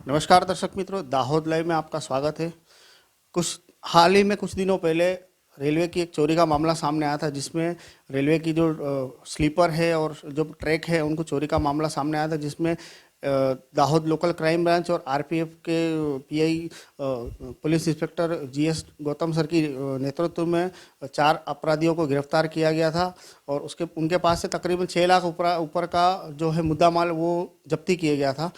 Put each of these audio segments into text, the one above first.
नमस्कार दर्शक मित्रों, दाहोद लाइव में आपका स्वागत है। हाल ही में कुछ दिनों पहले रेलवे की एक चोरी का मामला सामने आया था, जिसमें रेलवे की जो स्लीपर है और जो ट्रैक है उनको चोरी का मामला सामने आया था, जिसमें दाहोद लोकल क्राइम ब्रांच और आरपीएफ के pi police inspector GS Gautam sir की नेतृत्व में 4 अपराधियों को गिरफ्तार किया गया था और उनके पास से तकरीबन 6 लाख ऊपर का जो है मुद्दा माल वो जब्ती किया गया था।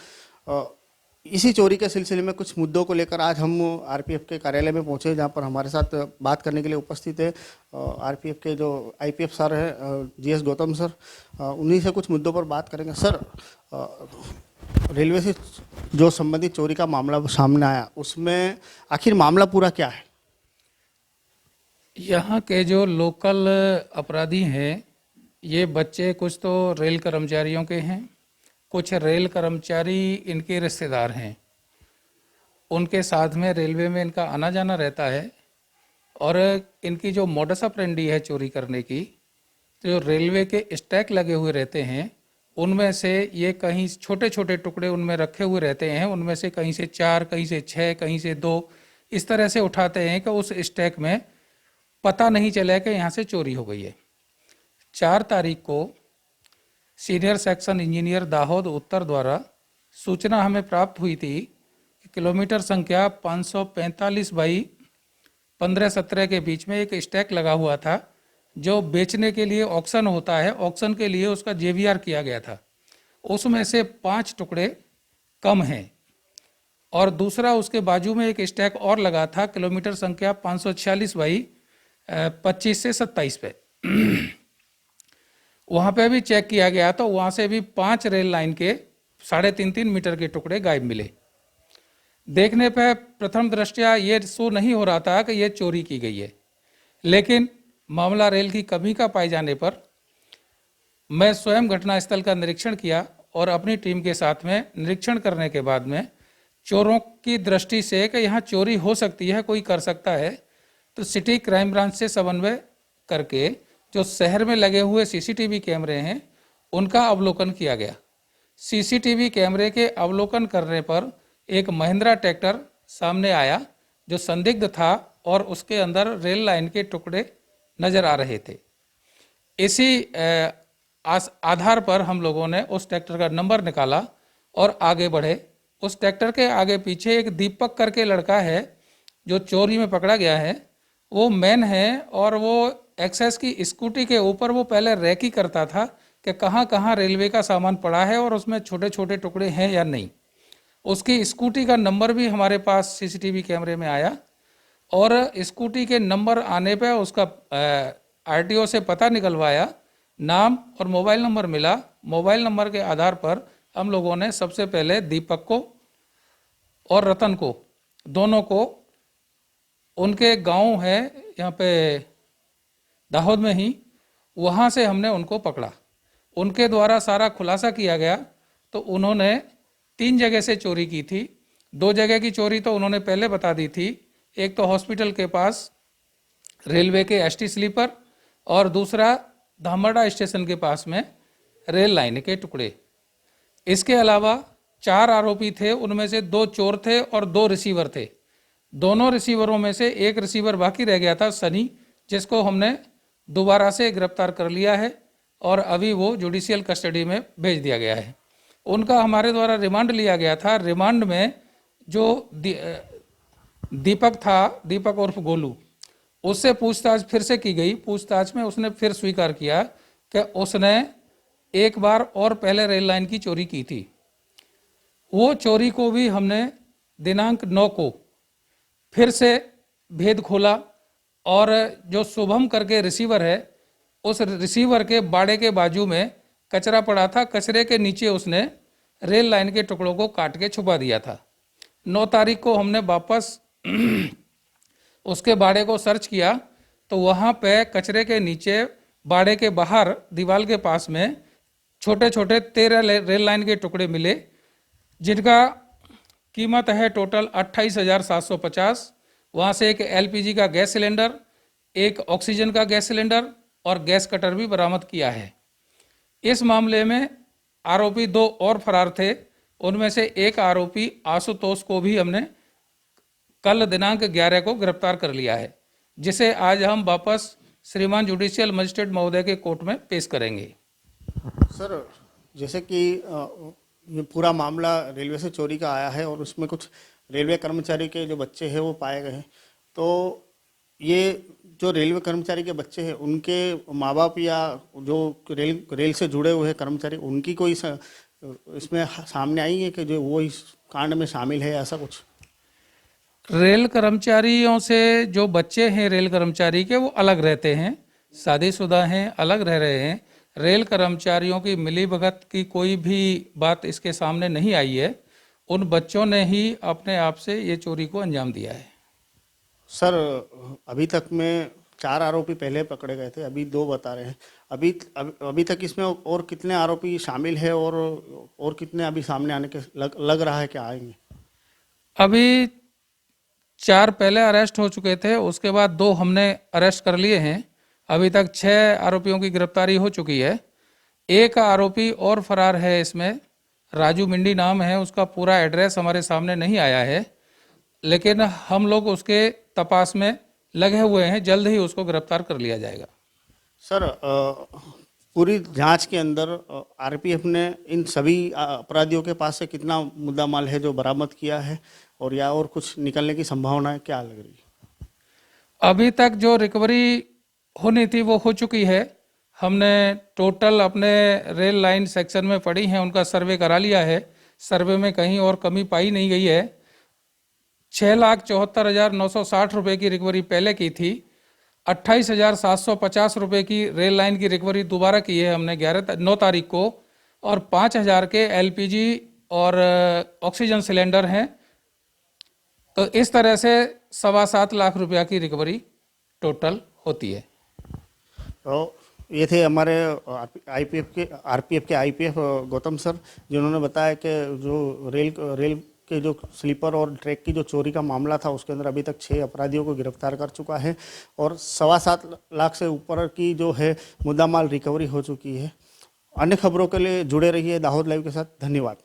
इसी चोरी के सिलसिले में कुछ मुद्दों को लेकर आज हम आरपीएफ के कार्यालय में पहुंचे, जहां पर हमारे साथ बात करने के लिए उपस्थित है आरपीएफ के जो आईपीएफ सर हैं जीएस गौतम सर। उन्हीं से कुछ मुद्दों पर बात करेंगे। सर, रेलवे से जो संबंधित चोरी का मामला सामने आया, उसमें आखिर मामला पूरा क्या है? यहाँ के जो लोकल अपराधी हैं, ये बच्चे कुछ तो रेल कर्मचारियों के हैं, कुछ रेल कर्मचारी इनके रिश्तेदार हैं। उनके साथ में रेलवे में इनका आना जाना रहता है और इनकी जो मोडस ऑपरेंडी है चोरी करने की, तो जो रेलवे के स्टैक लगे हुए रहते हैं उनमें से ये कहीं छोटे छोटे टुकड़े उनमें रखे हुए रहते हैं। उनमें से कहीं से 4, कहीं से 6, कहीं से 2 इस तरह से उठाते हैं कि उस स्टैक में पता नहीं चला कि यहाँ से चोरी हो गई है। 4 तारीख को सीनियर सेक्शन इंजीनियर दाहोद उत्तर द्वारा सूचना हमें प्राप्त हुई थी कि किलोमीटर संख्या 545 बाई 15-17 के बीच में एक स्टैक लगा हुआ था, जो बेचने के लिए ऑक्शन होता है, ऑक्शन के लिए उसका जेवीआर किया गया था। उसमें से 5 टुकड़े कम हैं और दूसरा उसके बाजू में एक स्टैक और लगा था किलोमीटर संख्या 546 बाई 25 से 27 पे। वहाँ पे भी चेक किया गया तो वहाँ से भी 5 रेल लाइन के 3.5-3 मीटर के टुकड़े गायब मिले। देखने पे प्रथम दृष्टया ये शो नहीं हो रहा था कि ये चोरी की गई है, लेकिन मामला रेल की कमी का पाए जाने पर मैं स्वयं घटनास्थल का निरीक्षण किया और अपनी टीम के साथ में निरीक्षण करने के बाद में चोरों की दृष्टि से कि यहाँ चोरी हो सकती है, कोई कर सकता है, तो सिटी क्राइम ब्रांच से समन्वय करके जो शहर में लगे हुए सीसीटीवी कैमरे हैं उनका अवलोकन किया गया। सीसीटीवी कैमरे के अवलोकन करने पर एक महिंद्रा ट्रैक्टर सामने आया जो संदिग्ध था और उसके अंदर रेल लाइन के टुकड़े नजर आ रहे थे। इसी आधार पर हम लोगों ने उस ट्रैक्टर का नंबर निकाला और आगे बढ़े। उस ट्रैक्टर के आगे पीछे एक दीपक करके लड़का है जो चोरी में पकड़ा गया है, वो मैन है और वो एक्सेस की स्कूटी के ऊपर वो पहले रैकी करता था कि कहाँ कहाँ रेलवे का सामान पड़ा है और उसमें छोटे छोटे टुकड़े हैं या नहीं। उसकी स्कूटी का नंबर भी हमारे पास सीसीटीवी कैमरे में आया और स्कूटी के नंबर आने पर उसका आरटीओ से पता निकलवाया, नाम और मोबाइल नंबर मिला। मोबाइल नंबर के आधार पर हम लोगों ने सबसे पहले दीपक को और रतन को, दोनों को, उनके गांव है यहाँ पे दाहोद में ही, वहाँ से हमने उनको पकड़ा। उनके द्वारा सारा खुलासा किया गया तो उन्होंने 3 जगह से चोरी की थी। 2 जगह की चोरी तो उन्होंने पहले बता दी थी, एक तो हॉस्पिटल के पास रेलवे के एसटी स्लीपर और दूसरा धामड़ा स्टेशन के पास में रेल लाइन के टुकड़े। इसके अलावा 4 आरोपी थे, उनमें से 2 चोर थे और 2 रिसीवर थे। दोनों रिसीवरों में से एक रिसीवर बाकी रह गया था, सनी, जिसको हमने दोबारा से गिरफ्तार कर लिया है और अभी वो जुडिशियल कस्टडी में भेज दिया गया है। उनका हमारे द्वारा रिमांड लिया गया था। रिमांड में जो दीपक था, दीपक उर्फ गोलू, उससे पूछताछ फिर से की गई। पूछताछ में उसने फिर स्वीकार किया कि उसने एक बार और पहले रेल लाइन की चोरी की थी। वो चोरी को भी हमने दिनांक 9 को फिर से भेद खोला और जो शुभम करके रिसीवर है, उस रिसीवर के बाड़े के बाजू में कचरा पड़ा था, कचरे के नीचे उसने रेल लाइन के टुकड़ों को काट के छुपा दिया था। 9 तारीख को हमने वापस उसके बाड़े को सर्च किया तो वहाँ पे कचरे के नीचे बाड़े के बाहर दीवार के पास में छोटे छोटे 13 रेल लाइन के टुकड़े मिले, जिनका कीमत है टोटल 28,750। वहाँ से एक एलपीजी का गैस सिलेंडर, एक ऑक्सीजन का गैस सिलेंडर और गैस कटर भी बरामद किया है। इस मामले में आरोपी 2 और फरार थे, उनमें से एक आरोपी आशुतोष को भी हमने कल दिनांक 11 को गिरफ्तार कर लिया है, जिसे आज हम वापस श्रीमान जुडिशियल मजिस्ट्रेट महोदय के कोर्ट में पेश करेंगे। सर, जैसे कि ये पूरा मामला रेलवे से चोरी का आया है और उसमें कुछ रेलवे कर्मचारी के जो बच्चे हैं वो पाए गए हैं, तो ये जो रेलवे कर्मचारी के बच्चे हैं उनके माँ बाप या जो रेल से जुड़े हुए हैं कर्मचारी, उनकी कोई इसमें सामने आई है कि जो वो इस कांड में शामिल है, ऐसा कुछ? रेल कर्मचारियों से जो बच्चे हैं रेल कर्मचारी के, वो अलग रहते हैं, शादीशुदा हैं, अलग रह रहे हैं। रेल कर्मचारियों की मिलीभगत की कोई भी बात इसके सामने नहीं आई है। उन बच्चों ने ही अपने आप से ये चोरी को अंजाम दिया है। सर, अभी तक में 4 आरोपी पहले पकड़े गए थे, अभी 2 बता रहे हैं। अभी तक इसमें और कितने आरोपी शामिल है और कितने अभी सामने आने के लग रहा है कि आएंगे? अभी 4 पहले अरेस्ट हो चुके थे, उसके बाद 2 हमने अरेस्ट कर लिए हैं। अभी तक 6 आरोपियों की गिरफ्तारी हो चुकी है। एक आरोपी और फरार है, इसमें राजू मिंडी नाम है, उसका पूरा एड्रेस हमारे सामने नहीं आया है, लेकिन हम लोग उसके तपास में लगे हुए हैं, जल्द ही उसको गिरफ्तार कर लिया जाएगा। सर, पूरी जांच के अंदर आरपीएफ ने इन सभी अपराधियों के पास से कितना मुद्दा माल है जो बरामद किया है, और या और कुछ निकलने की संभावना क्या लग रही है? अभी तक जो रिकवरी होनी थी वो हो चुकी है। हमने टोटल अपने रेल लाइन सेक्शन में पड़ी हैं उनका सर्वे करा लिया है। सर्वे में कहीं और कमी पाई नहीं गई है। 6,74,960 रुपये की रिकवरी पहले की थी। 28,750 रुपये की रेल लाइन की रिकवरी दोबारा की है हमने 9 तारीख को, और 5,000 के एलपीजी और ऑक्सीजन सिलेंडर हैं। तो इस तरह से 7.25 लाख रुपया की रिकवरी टोटल होती है। तो ये थे हमारे आरपीएफ के आईपीएफ गौतम सर, जिन्होंने बताया कि जो रेल के जो स्लीपर और ट्रैक की जो चोरी का मामला था उसके अंदर अभी तक 6 अपराधियों को गिरफ्तार कर चुका है और 7.25 लाख से ऊपर की जो है मुद्दा माल रिकवरी हो चुकी है। अन्य खबरों के लिए जुड़े रहिए दाहोद लाइव के साथ। धन्यवाद।